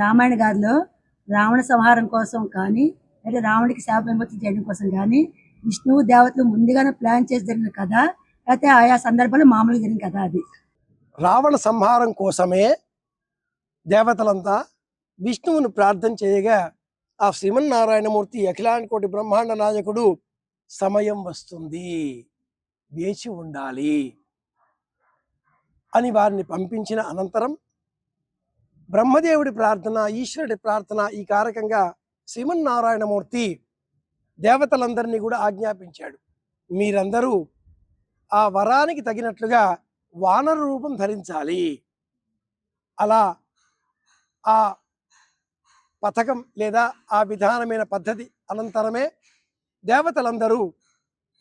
రామాయణ గాథలో రావణ సంహారం కోసం కానీ లేదా రావణుడికి శాప విమోచన చేయడం కోసం కానీ విష్ణువు దేవతలు ముందుగానే ప్లాన్ చేసి జరిగిన కథ, లేకపోతే ఆయా సందర్భాల్లో మామూలుగా జరిగిన కథ అది. రావణ సంహారం కోసమే దేవతలంతా విష్ణువును ప్రార్థన చేయగా ఆ శ్రీమన్నారాయణమూర్తి అఖిలాండ కోటి బ్రహ్మాండ నాయకుడు సమయం వస్తుంది, వేచి ఉండాలి అని వారిని పంపించిన అనంతరం బ్రహ్మదేవుడి ప్రార్థన, ఈశ్వరుడి ప్రార్థన ఈ కారకంగా శ్రీమన్నారాయణమూర్తి దేవతలందరినీ కూడా ఆజ్ఞాపించాడు, మీరందరూ ఆ వరానికి తగినట్లుగా వానర రూపం ధరించాలి. అలా ఆ పథకం లేదా ఆ విధానమైన పద్ధతి అనంతరమే దేవతలందరూ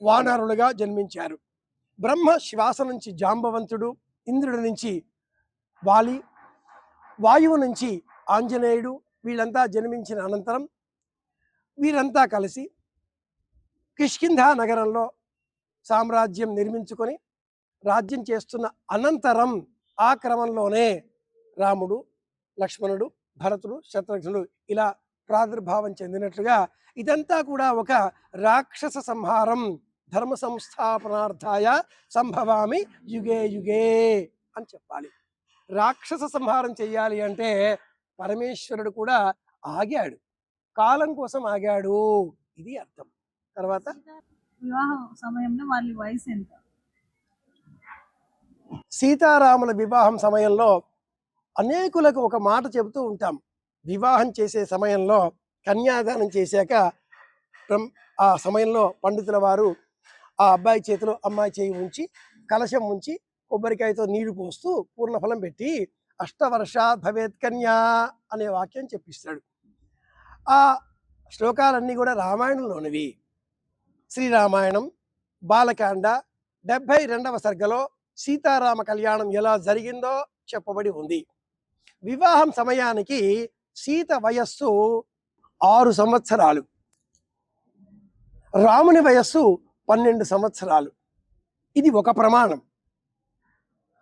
వానరులుగా జన్మించారు. బ్రహ్మ శ్వాస నుంచి జాంబవంతుడు, ఇంద్రుడి నుంచి వాలి, వాయువు నుంచి ఆంజనేయుడు వీళ్ళంతా జన్మించిన అనంతరం వీరంతా కలిసి కిష్కింధా నగరంలో సామ్రాజ్యం నిర్మించుకొని రాజ్యం చేస్తున్న అనంతరం ఆ క్రమంలోనే రాముడు, లక్ష్మణుడు, భరతుడు, శత్రుఘ్నుడు ఇలా ప్రాదుర్భావం చెందినట్లుగా ఇదంతా కూడా ఒక రాక్షస సంహారం, ధర్మ సంస్థాపనార్థాయ సంభవామి యుగే యుగే అని చెప్పాలి. రాక్షస సంహారం చెయ్యాలి అంటే పరమేశ్వరుడు కూడా ఆగాడు, కాలం కోసం ఆగాడు, ఇది అర్థం. తర్వాత వివాహ సమయంలో వాళ్ళ వయసు ఎంత? సీతారాముల వివాహం సమయంలో అనేకులకు ఒక మాట చెబుతూ ఉంటాం. వివాహం చేసే సమయంలో కన్యాదానం చేశాక ఆ సమయంలో పండితుల వారు ఆ అబ్బాయి చేతిలో అమ్మాయి చేయి ఉంచి కలశం ఉంచి కొబ్బరికాయతో నీళ్లు పోస్తూ పూర్ణఫలం పెట్టి అష్టవర్షాత్ భవేత్ కన్యా అనే వాక్యం చెప్పిస్తాడు. ఆ శ్లోకాలన్నీ కూడా రామాయణంలోనివి. శ్రీరామాయణం బాలకాండ 72వ సర్గలో సీతారామ కళ్యాణం ఎలా జరిగిందో చెప్పబడి ఉంది. వివాహం సమయానికి సీత వయస్సు 6 సంవత్సరాలు, రాముని వయస్సు 12 సంవత్సరాలు. ఇది ఒక ప్రమాణం.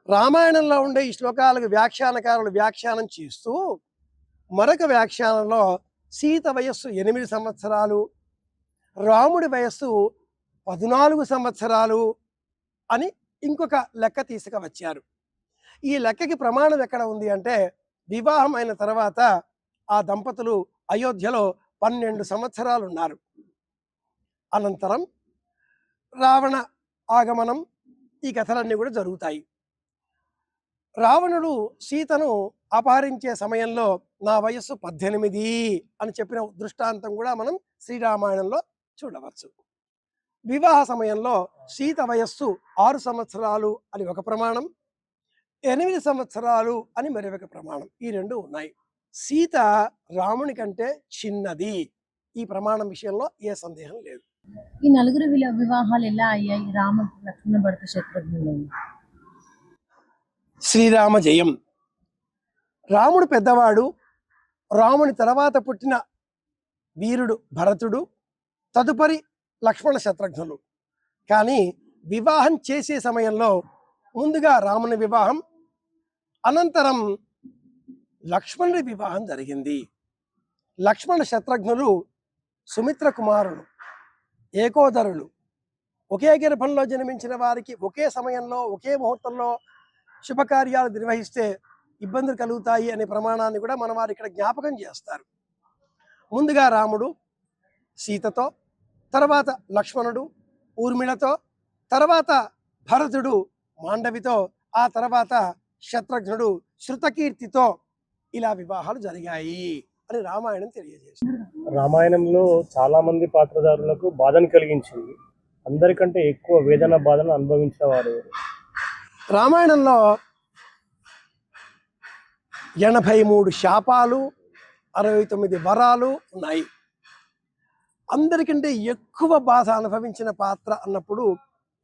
రామాయణంలో ఉండే ఈ శ్లోకాలకు వ్యాఖ్యానకారులు వ్యాఖ్యానం చేస్తూ మరొక వ్యాఖ్యానంలో సీత వయస్సు 8 సంవత్సరాలు, రాముడి వయస్సు 14 సంవత్సరాలు అని ఇంకొక లెక్క తీసుకువచ్చారు. ఈ లెక్కకి ప్రమాణం ఎక్కడ ఉంది అంటే వివాహం అయిన తర్వాత ఆ దంపతులు అయోధ్యలో 12 సంవత్సరాలు ఉన్నారు. అనంతరం రావణ ఆగమనం, ఈ కథలన్నీ కూడా జరుగుతాయి. రావణుడు సీతను అపహరించే సమయంలో నా వయస్సు 18 అని చెప్పిన దృష్టాంతం కూడా మనం శ్రీరామాయణంలో చూడవచ్చు. వివాహ సమయంలో సీత వయస్సు 6 సంవత్సరాలు అని ఒక ప్రమాణం, 8 సంవత్సరాలు అని మరొక ప్రమాణం, ఈ రెండు ఉన్నాయి. సీత రాముని కంటే చిన్నది, ఈ ప్రమాణం విషయంలో ఏ సందేహం లేదు. ఈ నలుగురు వివాహాలు ఎలా అయ్యాయి? రామ, లక్ష్మణ, భరత, శత్రుఘ్నులు. శ్రీరామ జయం. రాముడు పెద్దవాడు, రాముని తర్వాత పుట్టిన వీరుడు భరతుడు, తదుపరి లక్ష్మణ, శత్రుఘ్నులు. కానీ వివాహం చేసే సమయంలో ముందుగా రాముని వివాహం, అనంతరం లక్ష్మణుడి వివాహం జరిగింది. లక్ష్మణ శత్రుఘ్నులు సుమిత్ర కుమారులు, ఏకోదరులు, ఒకే గర్భంలో జన్మించిన వారికి ఒకే సమయంలో ఒకే ముహూర్తంలో శుభకార్యాలు నిర్వహిస్తే ఇబ్బందులు కలుగుతాయి అనే ప్రమాణాన్ని కూడా మన వారు ఇక్కడ జ్ఞాపకం చేస్తారు. ముందుగా రాముడు సీతతో, తర్వాత లక్ష్మణుడు ఊర్మిళతో, తర్వాత భరతుడు మాండవితో, ఆ తర్వాత శత్రుఘ్నుడు శృతకీర్తితో ఇలా వివాహాలు జరిగాయి అని రామాయణం తెలియజేసింది. రామాయణంలో చాలా మంది పాత్రధారులకు బాధను కలిగించింది. అందరికంటే ఎక్కువ వేదన బాధను అనుభవించిన వారు రామాయణంలో 83 శాపాలు, 69 వరాలు ఉన్నాయి. అందరికంటే ఎక్కువ బాధ అనుభవించిన పాత్ర అన్నప్పుడు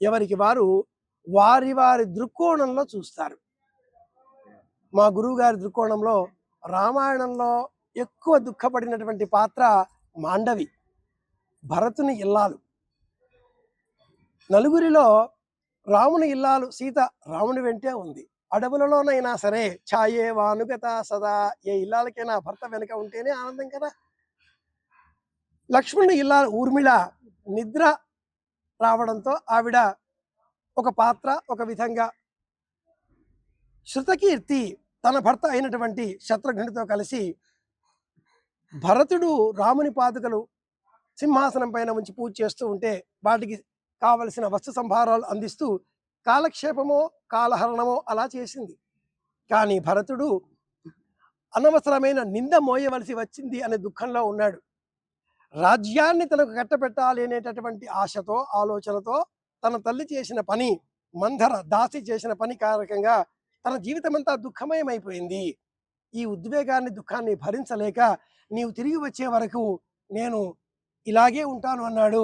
ఎవరికి వారు వారి వారి దృక్కోణంలో చూస్తారు. మా గురువు గారి దృక్కోణంలో రామాయణంలో ఎక్కువ దుఃఖపడినటువంటి పాత్ర మాండవి, భరతుని ఇల్లాలు. నలుగురిలో రాముని ఇల్లాలు సీత రాముని వెంటే ఉంది. అడవులలోనైనా సరే ఛాయే వానుగత సదా, ఏ ఇల్లాలకైనా భర్త వెనుక ఉంటేనే ఆనందం కదా. లక్ష్మణుడి ఇల్లాలు ఊర్మిళ నిద్ర రావడంతో ఆవిడ ఒక పాత్ర ఒక విధంగా, శృతకీర్తి తన భర్త అయినటువంటి శత్రుఘ్నుడితో కలిసి భరతుడు రాముని పాదుకలు సింహాసనం పైన ఉంచి పూజ చేస్తూ ఉంటే వాటికి కావలసిన వస్తు సంభారాలు అందిస్తూ కాలక్షేపమో కాలహరణమో అలా చేసింది. కానీ భరతుడు అనవసరమైన నింద మోయవలసి వచ్చింది అనే దుఃఖంలో ఉన్నాడు. రాజ్యాన్ని తనకు కట్టబెట్టాలి అనేటటువంటి ఆశతో ఆలోచనతో తన తల్లి చేసిన పని, మంధర దాసి చేసిన పని కారకంగా తన జీవితం అంతా దుఃఖమయమైపోయింది. ఈ ఉద్వేగాన్ని దుఃఖాన్ని భరించలేక నీవు తిరిగి వచ్చే వరకు నేను ఇలాగే ఉంటాను అన్నాడు.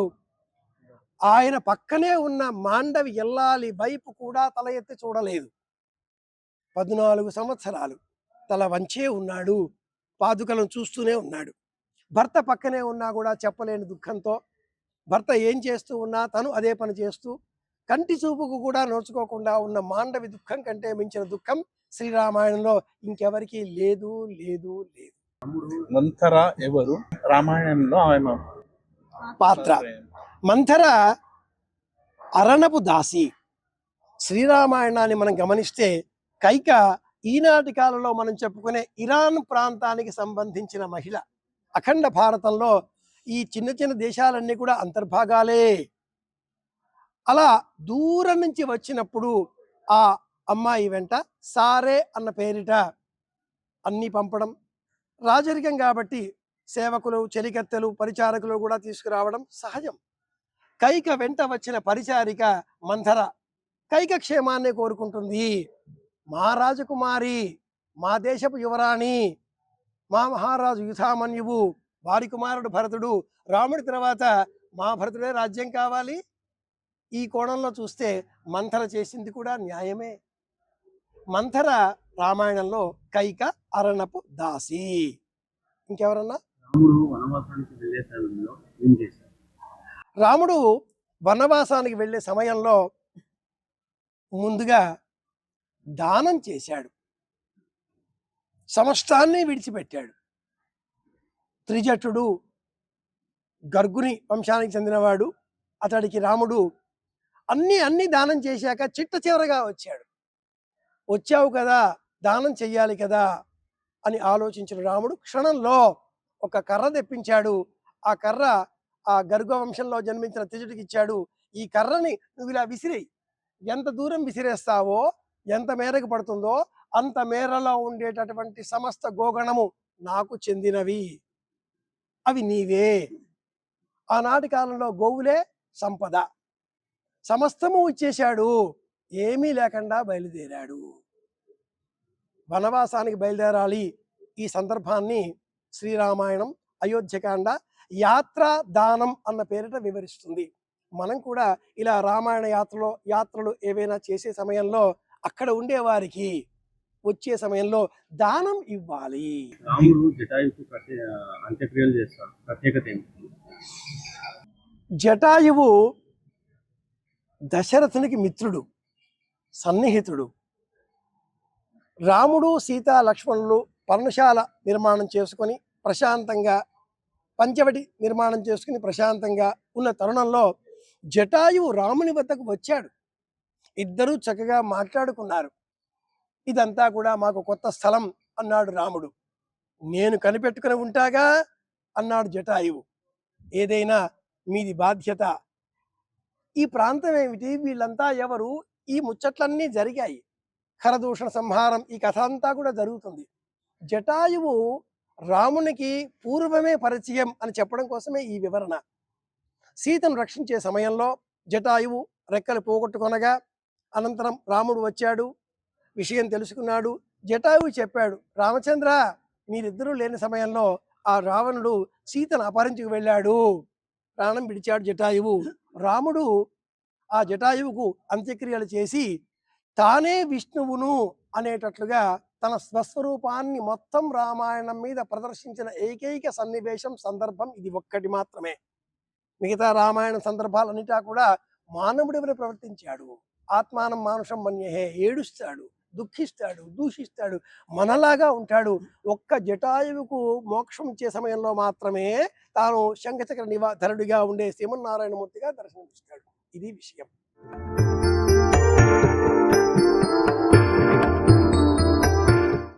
ఆయన పక్కనే ఉన్న మాండవి ఎల్లాలి వైపు కూడా తల ఎత్తి చూడలేదు. 14 సంవత్సరాలు తల వంచే ఉన్నాడు, పాదుకలను చూస్తూనే ఉన్నాడు. భర్త పక్కనే ఉన్నా కూడా చెప్పలేని దుఃఖంతో, భర్త ఏం చేస్తూ ఉన్నా తను అదే పని చేస్తూ కంటి చూపుకు కూడా నోచుకోకుండా ఉన్న మాండవి దుఃఖం కంటే మించిన దుఃఖం శ్రీరామాయణంలో ఇంకెవరికి లేదు లేదు లేదు. మంథర ఎవరు రామాయణంలో? ఆమె పాత్ర మంథర అరణపు దాసి. శ్రీరామాయణాన్ని మనం గమనిస్తే కైక ఈనాటి కాలంలో మనం చెప్పుకునే ఇరాన్ ప్రాంతానికి సంబంధించిన మహిళ. అఖండ భారతంలో ఈ చిన్న చిన్న దేశాలన్నీ కూడా అంతర్భాగాలే. అలా దూరం నుంచి వచ్చినప్పుడు ఆ అమ్మాయి వెంట సారే అన్న పేరిట అన్నీ పంపడం, రాజరికం కాబట్టి సేవకులు చెలికత్తెలు పరిచారకులు కూడా తీసుకురావడం సహజం. కైక వెంట వచ్చిన పరిచారిక మంథర కైక క్షేమాన్ని కోరుకుంటుంది. మా రాజకుమారి, మా దేశపు యువరాణి, మా మహారాజు యుధామన్యువు, వారి కుమారుడు భరతుడు, రాముడి తర్వాత మా భరతుడే రాజ్యం కావాలి. ఈ కోణంలో చూస్తే మంథర చేసింది కూడా న్యాయమే. మంథర రామాయణంలో కైక అరణపు దాసి. ఇంకెవరన్నా? రాముడు వనవాసానికి వెళ్ళే సమయంలో ముందుగా దానం చేశాడు, సమస్తాన్ని విడిచిపెట్టాడు. త్రిజటుడు గర్గుని వంశానికి చెందినవాడు. అతడికి రాముడు అన్ని దానం చేశాక చిట్ట చివరగా వచ్చాడు. వచ్చావు కదా, దానం చెయ్యాలి కదా అని ఆలోచించిన రాముడు క్షణంలో ఒక కర్ర తెప్పించాడు. ఆ కర్ర ఆ గర్గ వంశంలో జన్మించిన త్రిజటుడికి ఇచ్చాడు. ఈ కర్రని నువ్వు ఇలా విసిరేయి, ఎంత దూరం విసిరేస్తావో, ఎంత మేరకు పడుతుందో అంత మేరలో ఉండేటటువంటి సమస్త గోగణము నాకు చెందినవి, అవి నీవే. ఆనాటి కాలంలో గోవులే సంపద. సమస్తము ఇచ్చేశాడు, ఏమీ లేకుండా బయలుదేరాడు. వనవాసానికి బయలుదేరాలి. ఈ సందర్భాన్ని శ్రీరామాయణం అయోధ్యకాండ యాత్రా దానం అన్న పేరిట వివరిస్తుంది. మనం కూడా ఇలా రామాయణ యాత్రలు ఏవైనా చేసే సమయంలో అక్కడ ఉండేవారికి వచ్చే సమయంలో దానం ఇవ్వాలి. రాముడు జటాయువుకు అంత్యక్రియలు చేస్తారు, ప్రత్యేకత ఏమిటి? జటాయువు దశరథునికి మిత్రుడు, సన్నిహితుడు. రాముడు సీత లక్ష్మణులు పర్ణశాల నిర్మాణం చేసుకొని ప్రశాంతంగా, పంచవటి నిర్మాణం చేసుకుని ప్రశాంతంగా ఉన్న తరుణంలో జటాయువు రాముని వద్దకు వచ్చాడు. ఇద్దరూ చక్కగా మాట్లాడుకున్నారు. ఇదంతా కూడా మాకు కొత్త స్థలం అన్నాడు రాముడు. నేను కనిపెట్టుకుని ఉంటాగా అన్నాడు జటాయువు. ఏదైనా మీది బాధ్యత. ఈ ప్రాంతం ఏమిటి, వీళ్ళంతా ఎవరు, ఈ ముచ్చట్లన్నీ జరిగాయి. ఖరదూషణ సంహారం, ఈ కథ అంతా కూడా జరుగుతుంది. జటాయువు రామునికి పూర్వమే పరిచయం అని చెప్పడం కోసమే ఈ వివరణ. సీతను రక్షించే సమయంలో జటాయువు రెక్కలు పోగొట్టుకొనగా అనంతరం రాముడు వచ్చాడు, విషయం తెలుసుకున్నాడు. జటాయువు చెప్పాడు, రామచంద్ర, మీరిద్దరూ లేని సమయంలో ఆ రావణుడు సీతను అపహరించుకు వెళ్ళాడు, ప్రాణం విడిచాడు జటాయువు. రాముడు ఆ జటాయువుకు అంత్యక్రియలు చేసి తానే విష్ణువును అనేటట్లుగా తన స్వస్వరూపాన్ని మొత్తం రామాయణం మీద ప్రదర్శించిన ఏకైక సన్నివేశం, సందర్భం ఇది ఒక్కటి మాత్రమే. మిగతా రామాయణ సందర్భాలన్నిటా కూడా మానవుడివని ప్రవర్తించాడు. ఆత్మానం మానుషం మన్యహే, ఏడుస్తాడు, దుఃఖిస్తాడు, దూషిస్తాడు, మనలాగా ఉంటాడు. ఒక్క జటాయువుకు మోక్షం ఇచ్చే సమయంలో మాత్రమే తాను శంఖచక్ర ధరుడిగా ఉండే శ్రీమన్నారాయణమూర్తిగా దర్శనమిస్తాడు. ఇది విషయం.